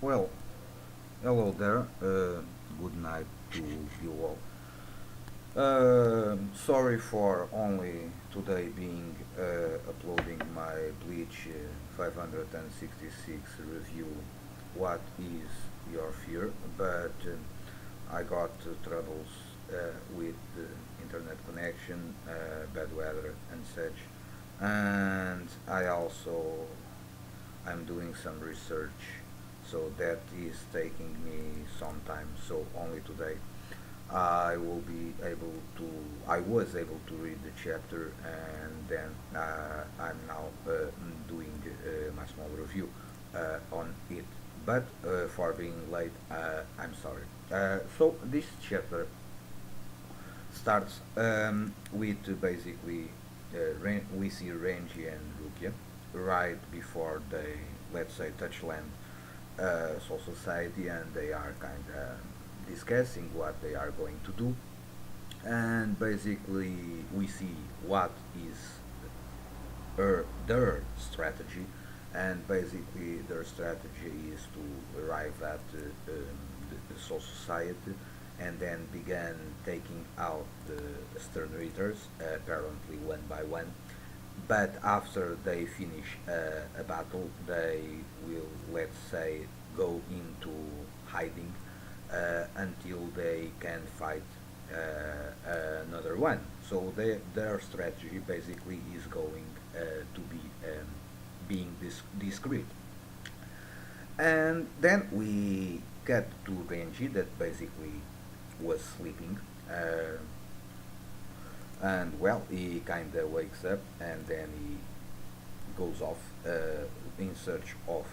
Well, hello there. Good night to you all. Sorry for only today being uploading my Bleach 566 review. What is your fear? But I got troubles with internet connection, bad weather, and such. And I'm doing some research, so that is taking me some time. So only today I was able to read the chapter, and then I'm now doing my small review on it. But for being late, I'm sorry. So this chapter starts with basically we see Renji and Rukia right before they, let's say, touch land, Soul Society, and they are kind of discussing what they are going to do. And basically, we see what is their strategy, and basically, their strategy is to arrive at the Soul Society and then began taking out the Stern Readers, apparently one by one. But after they finish a battle, they will, let's say, go into hiding until they can fight another one. So their strategy basically is going to be being discreet. And then we get to Renji that basically was sleeping. And well, he kind of wakes up and then he goes off in search of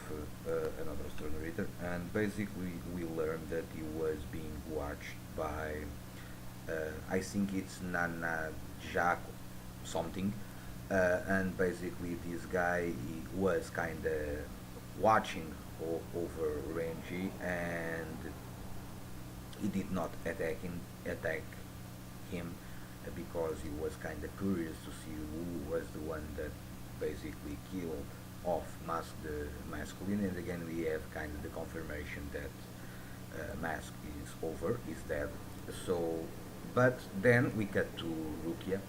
another stone reader. And basically, we learn that he was being watched by, I think it's Nana Jack something. And basically, this guy he was kind of watching over Renji, and he did not attack him because he was kind of curious to see who was the one that basically killed off the masculine. And again, we have kind of the confirmation that Mask is over, is dead. So, but then we cut to Rukia,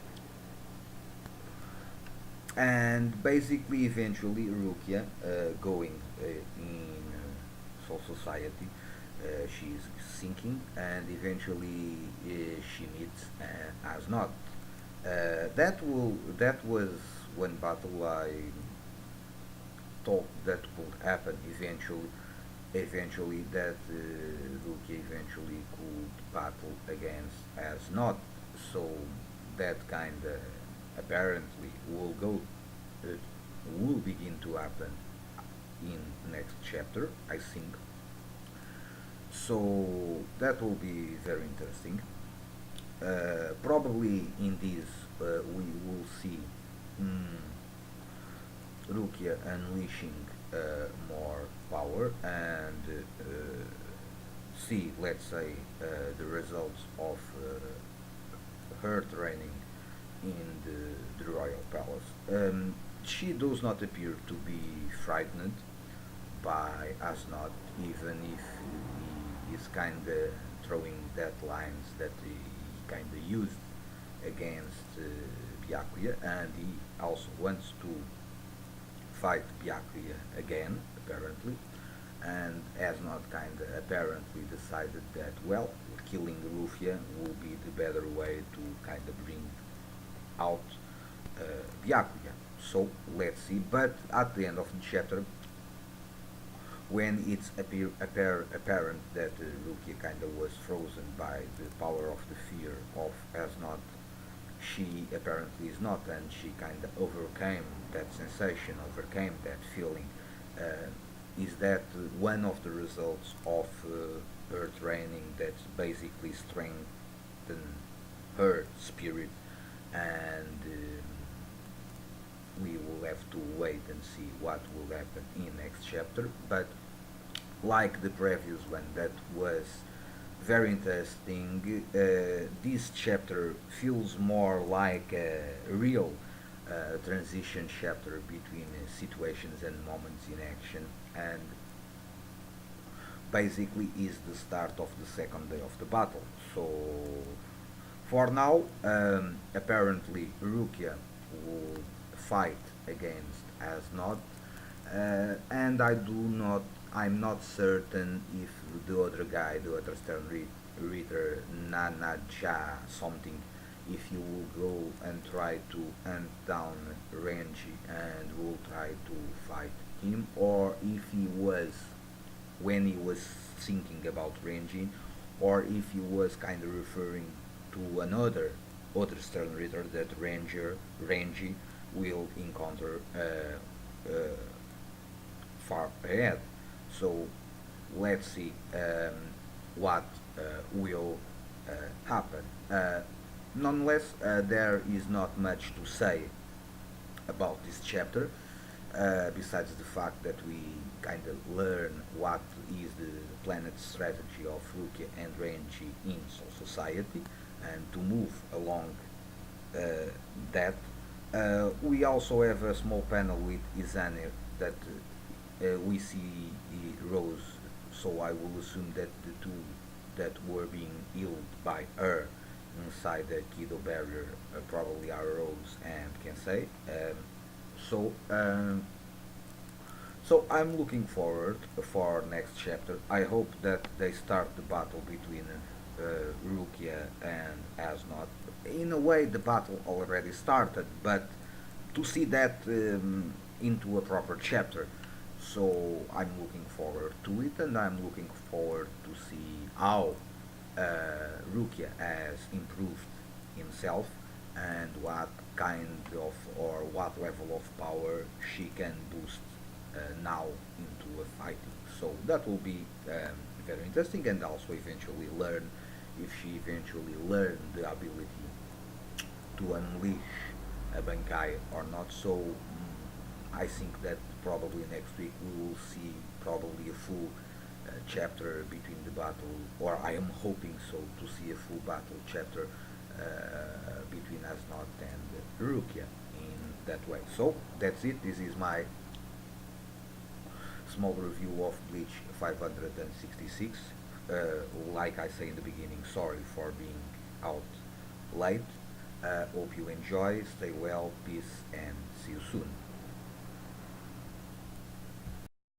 and basically, eventually, Rukia going in Soul Society. She's sinking, and eventually she meets Asnod. That was one battle I thought that would happen eventually. Eventually, that Rukia eventually could battle against Asnod. So that kind of apparently uh, will begin to happen in next chapter, I think. So that will be very interesting. Probably in this we will see mm, Rukia unleashing more power and see, let's say, the results of her training in the royal palace. She does not appear to be frightened by Asnod, even if he is kind of throwing that lines that he kind of used against Byakuya, and he also wants to fight Byakuya again, apparently. And Asnod kind of apparently decided that, well, killing Rufia will be the better way to kind of bring out uh, Byakuya. So let's see. But at the end of the chapter, when it's apparent that Rukia kind of was frozen by the power of the fear of Asnod, she apparently is not, and she kind of overcame that sensation, overcame that feeling. Uh, is that one of the results of her training that basically strengthened her spirit, and we will have to wait and see what will happen in next chapter. But like the previous one, that was very interesting. This chapter feels more like a real transition chapter between situations and moments in action, and basically is the start of the second day of the battle. So for now, apparently Rukia will fight against Asnod, and I'm not certain if the other guy, the other reader, Nanaja something, if you will go and try to hunt down Renji and will try to fight him, or if he was, when he was thinking about Renji, or if he was kind of referring to other Stern Reader that Renji will encounter far ahead. So let's see what will happen. Nonetheless, there is not much to say about this chapter, besides the fact that we kind of learn what is the planet's strategy of Rukia and Renji in Soul Society, and to move along uh, that. We also have a small panel with Izane that we see Rose, so I will assume that the two that were being healed by her inside the Kido barrier probably are Rose and Kensei. So um, so I'm looking forward for next chapter. I hope that they start the battle between Rukia and Asnod. In a way, the battle already started, but to see that into a proper chapter. So I'm looking forward to it, and I'm looking forward to see how Rukia has improved himself and what kind of or what level of power she can boost now into a fighting. So that will be very interesting, and also eventually learn if she eventually learn the ability to unleash a Bankai or not. So I think that probably next week we will see probably a full chapter between the battle, or I am hoping so, to see a full battle chapter between Asnod and Rukia in that way. So that's it. This is my small review of Bleach 566. Like I say in the beginning, sorry for being out late. Hope you enjoy, stay well, peace, and see you soon.